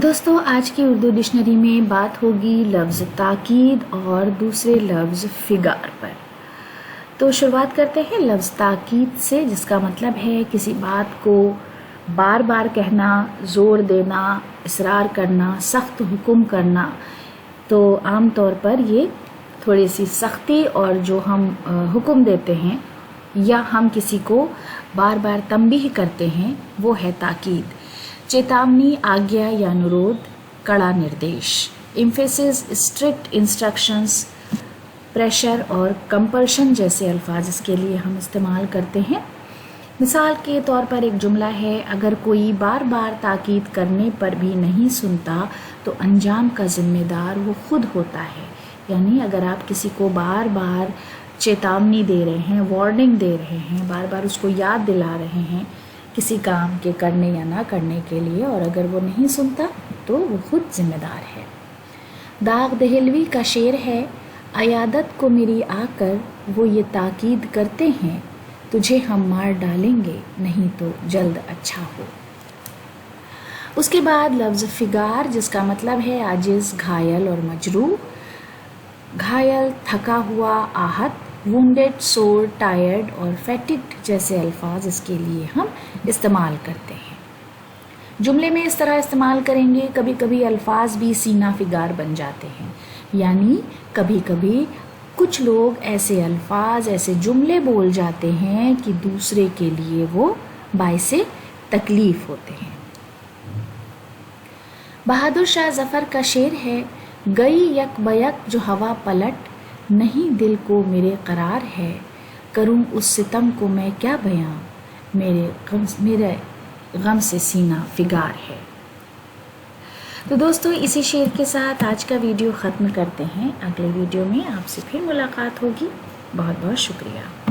دوستوں آج کی اردو ڈکشنری میں بات ہوگی لفظ تاکید اور دوسرے لفظ فگار پر۔ تو شروعات کرتے ہیں لفظ تاکید سے، جس کا مطلب ہے کسی بات کو بار بار کہنا، زور دینا، اصرار کرنا، سخت حکم کرنا۔ تو عام طور پر یہ تھوڑی سی سختی اور جو ہم حکم دیتے ہیں یا ہم کسی کو بار بار تنبیہ کرتے ہیں وہ ہے تاکید۔ چیتاونی، آگیا یا نرود، کڑا نردیش۔ ایمفیسس، اسٹرکٹ انسٹرکشنز، پریشر اور کمپلشن جیسے الفاظ اس کے لیے ہم استعمال کرتے ہیں۔ مثال کے طور پر ایک جملہ ہے، اگر کوئی بار بار تاکید کرنے پر بھی نہیں سنتا تو انجام کا ذمہ دار وہ خود ہوتا ہے۔ یعنی اگر آپ کسی کو بار بار چیتاونی دے رہے ہیں، وارننگ دے رہے ہیں، بار بار اس کو یاد دلا رہے ہیں کسی کام کے کرنے یا نہ کرنے کے لیے، اور اگر وہ نہیں سنتا تو وہ خود ذمہ دار ہے۔ داغ دہلوی کا شعر ہے، عیادت کو میری آ کر وہ یہ تاکید کرتے ہیں، تجھے ہم مار ڈالیں گے نہیں تو جلد اچھا ہو۔ اس کے بعد لفظ فگار، جس کا مطلب ہے عاجز، گھائل اور مجروح۔ گھائل، تھکا ہوا، آہت، وونڈڈ، سور، ٹائرڈ اور فیٹگڈ جیسے الفاظ اس کے لیے ہم استعمال کرتے ہیں۔ جملے میں اس طرح استعمال کریں گے، کبھی کبھی الفاظ بھی سینہ فگار بن جاتے ہیں، یعنی کبھی کبھی کچھ لوگ ایسے الفاظ، ایسے جملے بول جاتے ہیں کہ دوسرے کے لیے وہ باعث تکلیف ہوتے ہیں۔ بہادر شاہ ظفر کا شعر ہے، گئی یک بیک جو ہوا پلٹ، نہیں دل کو میرے قرار ہے، کروں اس ستم کو میں کیا بیاں، میرے غم سے سینہ فگار ہے۔ تو دوستو اسی شعر کے ساتھ آج کا ویڈیو ختم کرتے ہیں۔ اگلے ویڈیو میں آپ سے پھر ملاقات ہوگی۔ بہت بہت شکریہ۔